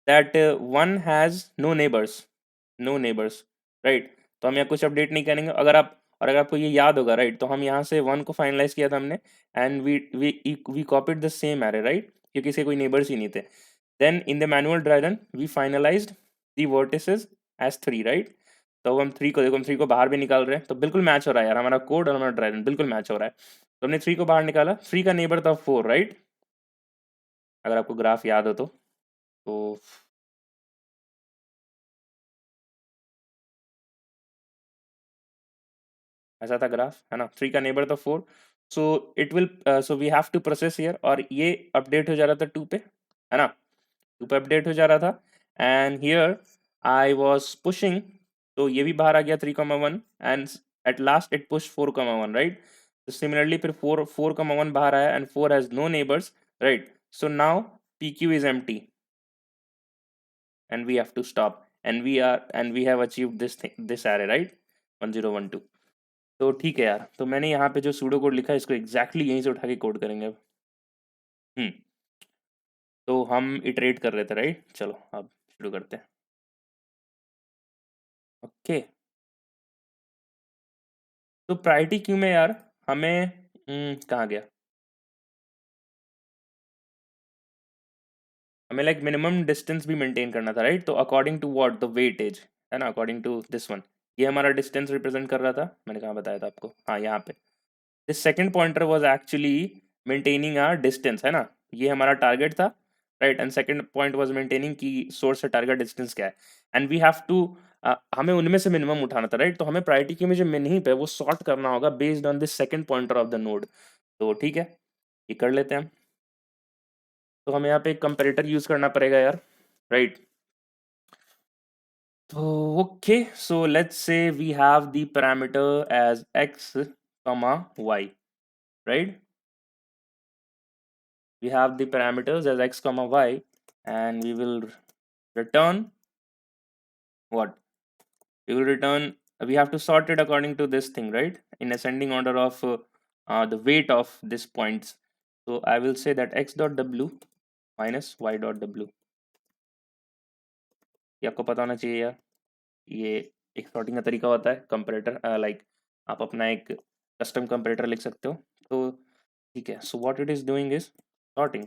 that 1 has no neighbours, right? तो हम यहाँ कुछ अपडेट नहीं करेंगे. अगर आपको ये याद होगा, राइट, तो हम यहाँ से 1 को फाइनलाइज किया था हमने and we copied the same array, right? क्योंकि इसके कोई नेबर्स ही नहीं थे. Then in the manual dry run we finalized the vertices as 3, right? तो अब हम 3 को देखो, हम 3 को बाहर भी निकाल रहे हैं, तो बिल्कुल मैच हो रहा है यार, हमारा कोड और हमारा ड्राई रन बिल्कुल मैच हो रहा है. तो हमने 3 को बाहर निकाला, 3 का नेबर था 4, राइट? अगर आपको ग्राफ याद हो तो ऐसा था ग्राफ, है ना? 3 का नेबर था 4. So it will so we have to process here, और ये अपडेट हो जा रहा था 2 पे, है ना? 2 पे अपडेट हो जा रहा था and here I was pushing. तो ये भी बाहर आ गया 3,1 and at last it push 4,1, right? तो सिमिलरली फिर 4,1 बाहर आया and 4 has no neighbours, right? So now PQ is empty and we have to stop, and we have achieved this array, right? 1012. तो ठीक है यार, तो मैंने यहाँ पे जो सूडो कोड लिखा है इसको एग्जैक्टली यहीं से उठा के कोड करेंगे अब. हम्म तो हम इटरेट कर रहे थे, राइट? चलो अब शुरू करते हैं. ओके, तो प्रायोरिटी क्यू में यार हमें कहाँ गया? हमें लाइक मिनिमम डिस्टेंस भी मेंटेन करना था, राइट? तो according to what? The weightage, है ना? अकॉर्डिंग टू दिस वन, ये हमारा डिस्टेंस रिप्रेजेंट कर रहा था, मैंने कहाँ बताया था आपको, हाँ यहाँ पे। This second pointer was actually maintaining our distance, है ना, ये हमारा टारगेट था, right, and second point was maintaining की सोर्स से टारगेट डिस्टेंस क्या है, एंड वी हैव टू, हमें उनमें से मिनिमम उठाना था, राइट, तो हमें प्रायोरिटी की में जो मिन हीप है वो सॉर्ट करना होगा based on this second pointer of the node. तो ठीक है, ये कर लेते हैं हम। तो हमें यहाँ पे एक कंपैरेटर यूज करना पड़ेगा यार, राइट। तो okay, so let's say we have the parameter as x comma y, right? We have the parameters as x comma y, and we will return what? We will return, we have to sort it according to this thing, right, in ascending order of the weight of these points. So I will say that x dot w minus y dot w, ये आपको पता होना चाहिए यार, ये एक sorting का तरीका होता है कंपैरेटर, लाइक आप अपना एक कस्टम कंपैरेटर लिख सकते हो। तो ठीक है, so what it is doing is sorting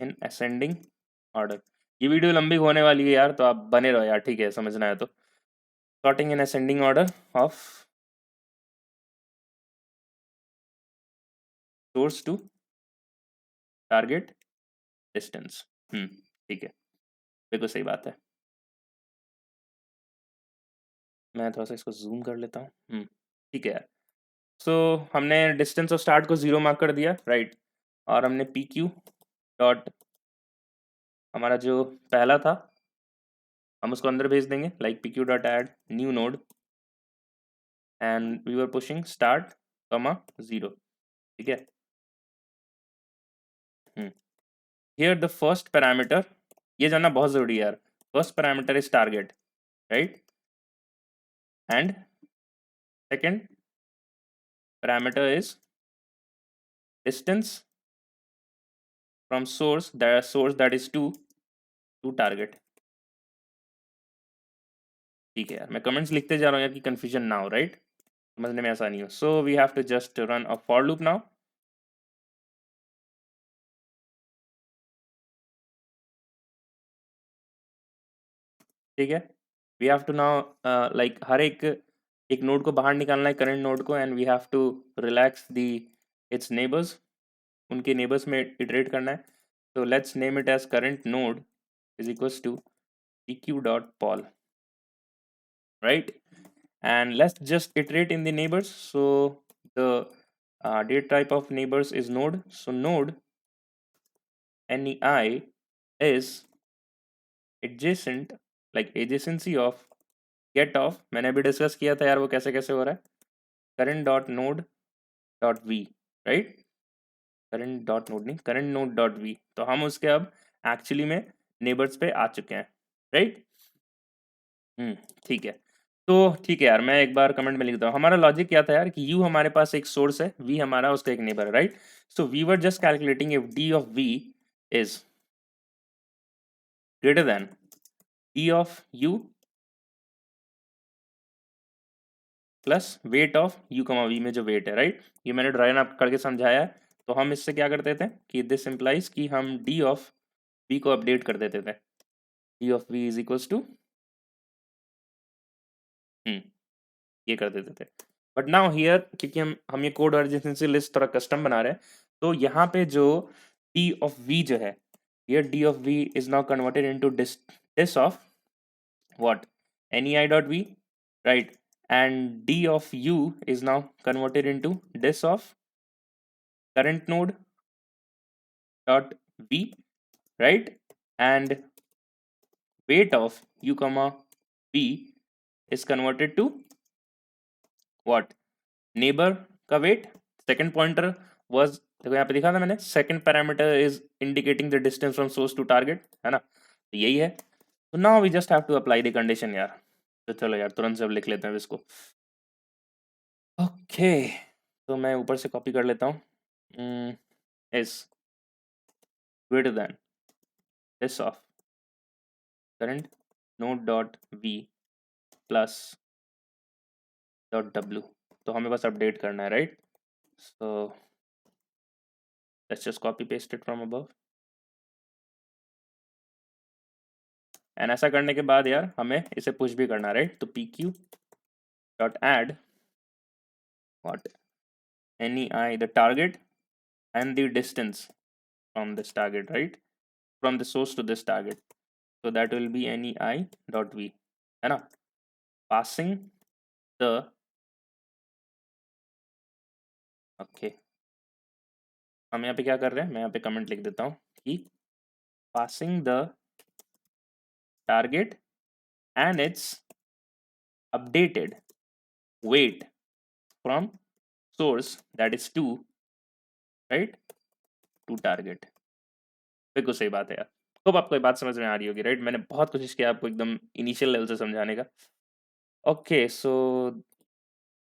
in ascending order. ये वीडियो लंबी होने वाली है यार, तो आप बने रहो यार, ठीक है, समझना है तो। Sorting in ascending order of source to target distance. ठीक है, बिल्कुल सही बात है। मैं थोड़ा सा इसको जूम कर लेता हूँ। ठीक है यार, सो हमने डिस्टेंस ऑफ स्टार्ट को 0 मार्क कर दिया, राइट, और हमने पी क्यू डॉट, हमारा जो पहला था हम उसको अंदर भेज देंगे, like p q dot add new node, and we were pushing start comma 0, ठीक है। हियर द फर्स्ट पैरामीटर, ये जानना बहुत जरूरी है यार, first parameter is target, right, and second parameter is distance from source that is to target। ठीक है यार, मैं कमेंट्स लिखते जा रहा हूँ यार कि कंफ्यूजन ना हो, राइट, समझने में आसानी हो। So we have to just run a for loop now. ठीक है, we have to now, like हर एक नोड को बाहर निकालना है करंट नोड को, and we have to relax the its neighbours, उनके नेबर्स में इटरेट करना है। तो let's name it as current node is equals to pq dot pol, right, and let's just iterate in the neighbors. So the data type of neighbors is node, so node nei is adjacent, like adjacency of get of, मैंने अभी discuss किया था यार वो कैसे कैसे हो रहा है, current dot node dot v, right, current dot node नहीं, current node dot v, तो हम उसके अब एक्चुअली में नेबर्स पे आ चुके हैं, राइट। ठीक है, तो ठीक है यार, मैं एक बार कमेंट में लिखता हूँ, हमारा लॉजिक क्या था यार कि u हमारे पास एक सोर्स है, v हमारा उसका एक नेबर है, right. So we were just calculating if d of v is greater than d of u plus weight of u comma v में जो वेट है, राइट, ये मैंने ड्राइन अप करके समझाया है। तो हम इससे क्या करते थे कि दिस इम्प्लाइज कि हम d ऑफ v को अपडेट कर देते थे, d of v is equals to, ये कर देते थे। बट नाउ हियर, क्योंकि हम ये कोड अर्जेंसी लिस्ट थोड़ा कस्टम बना रहे हैं, तो यहाँ पे जो डी ऑफ वी जो है, ये d of v is now converted into dist of what, any i dot v, right, and d of u is now converted into dist of current node dot v, right, and weight of u comma v is converted to what, neighbour का weight. Second pointer was, देखो यहाँ पे दिखा था मैंने, second parameter is indicating the distance from source to target, है ना, तो यही है। तो now we just have to apply the condition यार। तो चलो यार तुरंत से अब लिख लेते हैं इसको। ओके, तो मैं ऊपर से कॉपी कर लेता हूँ, is greater than this of current node dot v plus dot डब्ल्यू, तो हमें बस अपडेट करना है, right. So let's just copy paste it from above. And ऐसा करने के बाद यार हमें इसे पुश भी करना, राइट? तो pq dot add what any I the target and the distance from this target, right? From the source to this target. So that will be any I dot v, है ना? Passing the okay, हम यहाँ पे क्या कर रहे हैं, मैं यहाँ पे कमेंट लिख देता हूँ कि passing the target and its updated weight from source, that is 2, right, to target. बिल्कुल सही बात है यार। होप आपको ये बात समझ में आ रही होगी, राइट? मैंने बहुत कोशिश किया आपको एकदम इनिशियल लेवल से समझाने का। Okay, so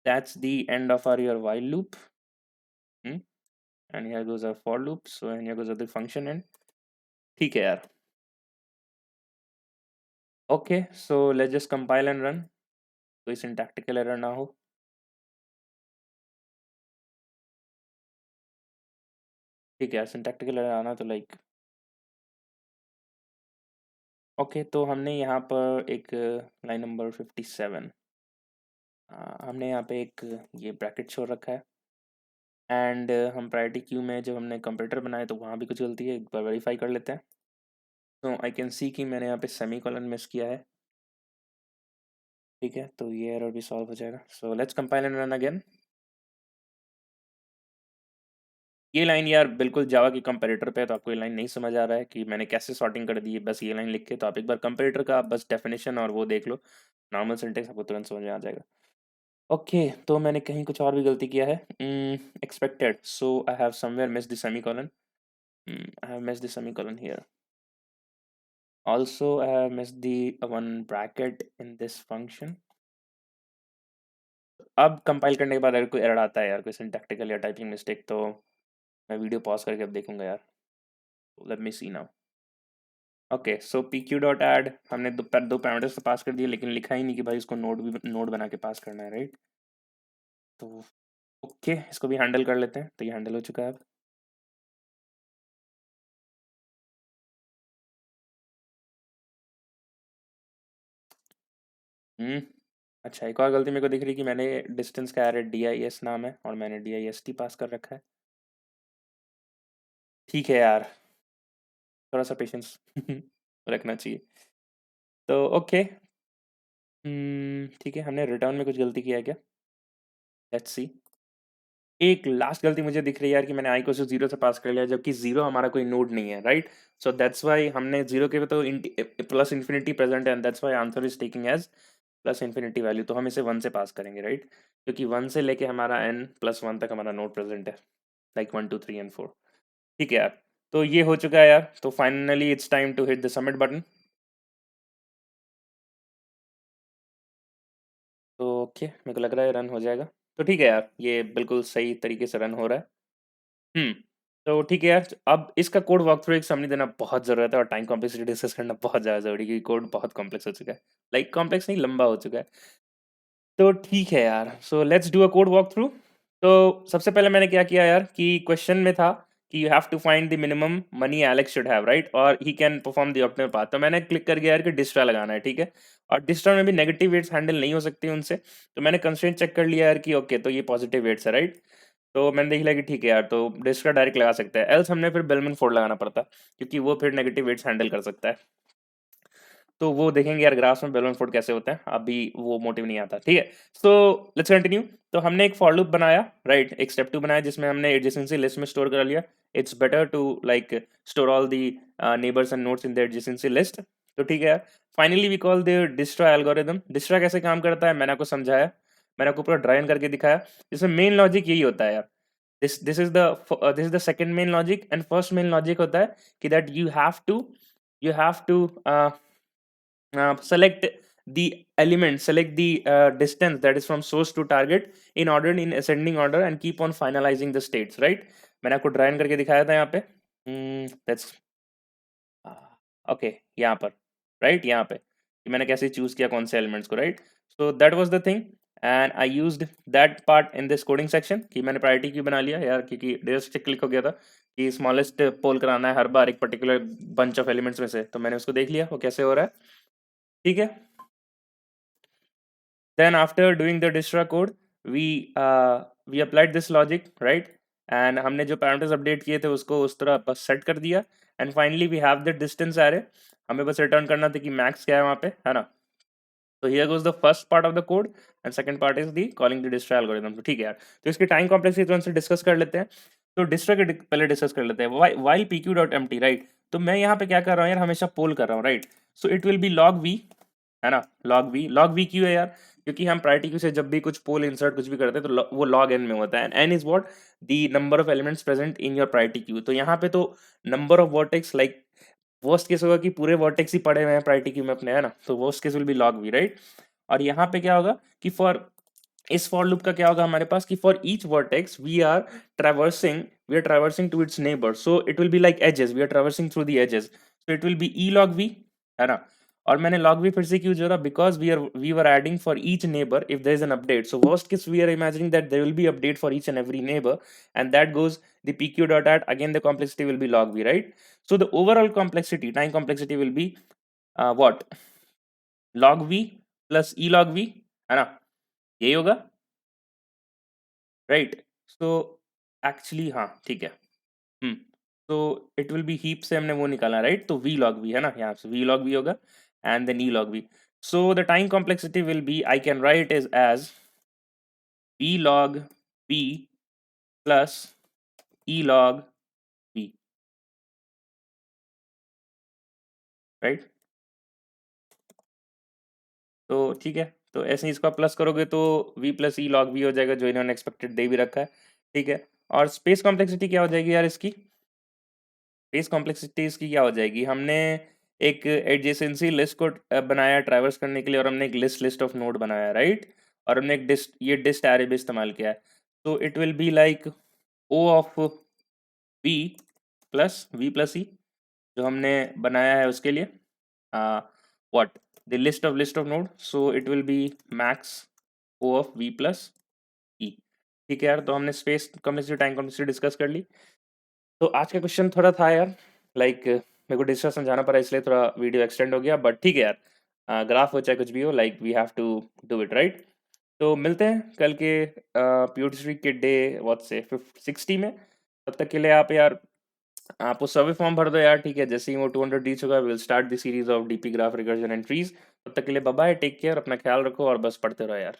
that's the end of our your while loop. And here goes our for loop. So and here goes the function end. ठीक है यार। Okay, so let's just compile and run, कोई syntactical error ना हो। ठीक है, syntactical error आना तो लाइक ओके, तो हमने यहाँ पर एक लाइन नंबर 57 हमने यहाँ पे एक ये ब्रैकेट छोड़ रखा है एंड हम प्रायोरिटी क्यू में जब हमने कंप्यूटर बनाए तो वहाँ भी कुछ गलती है, एक बार वेरीफाई कर लेते हैं। तो आई कैन सी कि मैंने यहाँ पे सेमी कॉलन मिस किया है। ठीक है, तो ये एरर भी सॉल्व हो जाएगा। So let's compile and run again. ये लाइन यार बिल्कुल जावा के कंपैरेटर पे है, तो आपको ये लाइन नहीं समझ आ रहा है कि मैंने कैसे सॉर्टिंग कर दी है बस ये लाइन लिख के, तो आप एक बार कंपैरेटर का बस डेफिनेशन और वो देख लो, नॉर्मल सिंटेक्स आपको तुरंत समझ में आ जाएगा। ओके, तो मैंने कहीं कुछ और भी गलती किया है। Expected, so I have somewhere miss the semicolon. I have miss the semicolon here. Also I have miss the one bracket in this function. अब कंपाइल करने के बाद अगर कोई एरर आता है यार, कोई सिंटैक्टिकल या टाइपिंग मिस्टेक, तो मैं वीडियो पॉज करके अब देखूंगा यार। लेट मी सी नाउ। ओके, सो pq डॉट ऐड हमने दो पैरामीटर्स तो पास कर दिए, लेकिन लिखा ही नहीं कि भाई इसको नोड बना के पास करना है, राइट? तो ओके, इसको भी हैंडल कर लेते हैं। तो ये हैंडल हो चुका है अब। हम्म अच्छा, एक और गलती मेरे को दिख रही है कि मैंने डिस्टेंस का एरे dis नाम है और मैंने dist पास कर रखा है। ठीक है यार, थोड़ा सा पेशेंस रखना चाहिए। तो ओके, ठीक है, हमने रिटर्न में कुछ गलती किया है क्या? Let's see. एक लास्ट गलती मुझे दिख रही है यार कि मैंने आई को सिर्फ जीरो से पास कर लिया, जबकि जीरो हमारा कोई नोड नहीं है, राइट? सो दैट्स वाई हमने जीरो के तो प्लस इन्फिनिटी प्रेजेंट है and that's why answer is taking as plus infinity value. तो हम इसे वन से पास करेंगे, राइट? क्योंकि वन से लेके हमारा n प्लस वन तक हमारा नोड प्रेजेंट है, लाइक 1 2 3 एंड 4। ठीक है यार, तो ये हो चुका है यार। तो finally it's time to hit the submit button. तो ओके, मेरे को लग रहा है रन हो जाएगा। तो ठीक है यार, ये बिल्कुल सही तरीके से रन हो रहा है। हुँ। तो ठीक है यार, अब इसका कोड वॉक थ्रू एक समरी देना बहुत ज़रूरत है और टाइम कॉम्प्लेक्सिटी डिस्कस करना बहुत ज़्यादा ज़रूरी है, क्योंकि कोड बहुत कॉम्प्लेक्स हो चुका है। लाइक कॉम्प्लेक्स नहीं, लंबा हो चुका है। तो ठीक है यार, so let's do a code walk through. तो सबसे पहले मैंने क्या किया यार कि क्वेश्चन में था कि you have to find the minimum money Alex should have, right? और he can perform the optimal path. तो मैंने क्लिक कर गया यार कि डिस्ट्रा लगाना है, ठीक है? और डिस्ट्रा में भी नेगेटिव वेट्स हैंडल नहीं हो सकती उनसे। तो मैंने कंस्ट्रेंट चेक कर लिया यार कि ओके, तो ये पॉजिटिव वेट्स है, राइट? तो मैंने देख लिया कि ठीक है यार, तो डिस्ट्रा डायरेक्ट लगा सकते हैं, एल्स हमने फिर बेलमन फोर्ड लगाना पड़ता, क्योंकि वो फिर नेगेटिव वेट्स हैंडल कर सकता है। तो वो देखेंगे यार ग्राफ्स में बैलन फोर्ड कैसे होते हैं, अभी वो मोटिव नहीं आता, ठीक है? So let's continue. तो हमने एक फॉर लूप बनाया, राइट? एक स्टेप 2 बनाया जिसमें हमने एडजेसेंसी लिस्ट में स्टोर कर लिया। It's better to like store all the neighbours and nodes in the adjacency list. तो ठीक है यार, finally we call the Dijkstra algorithm. Dijkstra कैसे काम करता है मैंने आपको समझाया, मैंने आपको पूरा ड्राइन करके दिखाया। इसमें मेन लॉजिक यही होता है यार। This is the second main logic, and first main logic होता है कि that you have to select select the distance that is from source to target in order, in ascending order, and keep on finalizing the states, right? मैंने आपको ड्राइन करके दिखाया था यहाँ पे। दैट्स ओके, यहाँ पर, राइट? यहाँ पे कि मैंने कैसे चूज किया कौन से एलिमेंट्स को, right? So that was the thing. And I used that part in this coding section कि मैंने प्रायोरिटी क्यू बना लिया यार, क्योंकि डिस्ट्रिक्ट क्लिक हो गया था कि स्मॉलेस्ट पोल कराना है हर बार एक पर्टिकुलर बंच ऑफ एलिमेंट्स में से, तो मैंने उसको देख लिया वो कैसे हो रहा है, ठीक है। Then after doing the distra code, we applied this logic, right? And हमने जो parameters update किए थे उसको उस तरह बस set कर दिया, and finally we have the distance array. हमें बस return करना था कि max क्या है वहाँ पे, है ना? तो here goes the first part of the code and second part is the calling the distra algorithm. तो ठीक है यार, तो इसकी time complexity तुरंत से डिस्कस कर लेते हैं। तो डिस्ट्रा के पहले डिस्कस कर लेते हैं। while pq.empty, right? तो मैं यहाँ पे क्या कर रहा हूँ यार, हमेशा पोल कर रहा हूँ, right? So it will B log v, है ना? log v क्यों है यार? क्योंकि हम प्रायोरिटी क्यू से जब भी कुछ पोल इंसर्ट कुछ भी करते हैं तो वो log n में होता है, and n is what, the number of elements present in your priority queue. तो यहाँ पे तो number of vertex, like worst case होगा कि पूरे वर्टेक्स ही पड़े हुए हैं प्रायोरिटी क्यू में अपने, है ना? तो worst case will be log v, right? और यहाँ पे क्या होगा कि फॉर इस फॉर लूप का क्या होगा हमारे पास कि for each vertex we are traversing to its neighbour, so it will be like edges, we are traversing through the edges, so it will be E log v, है ना? और मैंने log v फिर से क्यों जोड़ा, because we were adding for each neighbour if there is an update, so worst case we are imagining that there will be update for each and every neighbour, and that goes the pq dot add, again the complexity will be log v, right? So the overall complexity, time complexity will be what, log v plus e log v, है ना? यही होगा, right? So actually हाँ ठीक है, तो it will B heap से हमने वो निकाला, राइट? तो वी लॉग वी है ना, यहाँ से वी लॉग वी होगा and then E log V. So the time complexity will be, I can write is as V log V plus E log V, right? तो ठीक है, तो ऐसे ही इसका प्लस करोगे तो V plus E log V हो जाएगा, जो इन्होंने एक्सपेक्टेड दे भी रखा है, ठीक है। और स्पेस कॉम्प्लेक्सिटी क्या हो जाएगी यार इसकी? स्पेस कॉम्प्लेक्सिटी इसकी क्या हो जाएगी, हमने एक एडजेसेंसी लिस्ट को बनाया ट्रैवर्स करने के लिए, और हमने एक लिस्ट ऑफ नोड बनाया, राइट? और हमने एक डिस्ट एरे भी इस्तेमाल किया है, तो it will be like O of V plus E, जो हमने बनाया है उसके लिए what, the list of node, so it will be max O of V plus E, ठीक है यार। तो हमने space complexity time complexity discuss कर ली। तो आज का क्वेश्चन थोड़ा था यार, लाइक मेरे को डिस्कस समझाना पड़ा इसलिए थोड़ा वीडियो एक्सटेंड हो गया, बट ठीक है यार, ग्राफ हो चाहे कुछ भी हो, like we have to do it, right? तो मिलते हैं कल के प्यूरिटी किट डे व्हाट से 60 में। तब तक के लिए आप यार, आप वो सर्वे फॉर्म भर दो यार, ठीक है? जैसे ही वो 200 रीच होगा will start the series of DP graph recursion and trees. तब तक के लिए बाय बाय, टेक केयर, अपना ख्याल रखो और बस पढ़ते रहो यार।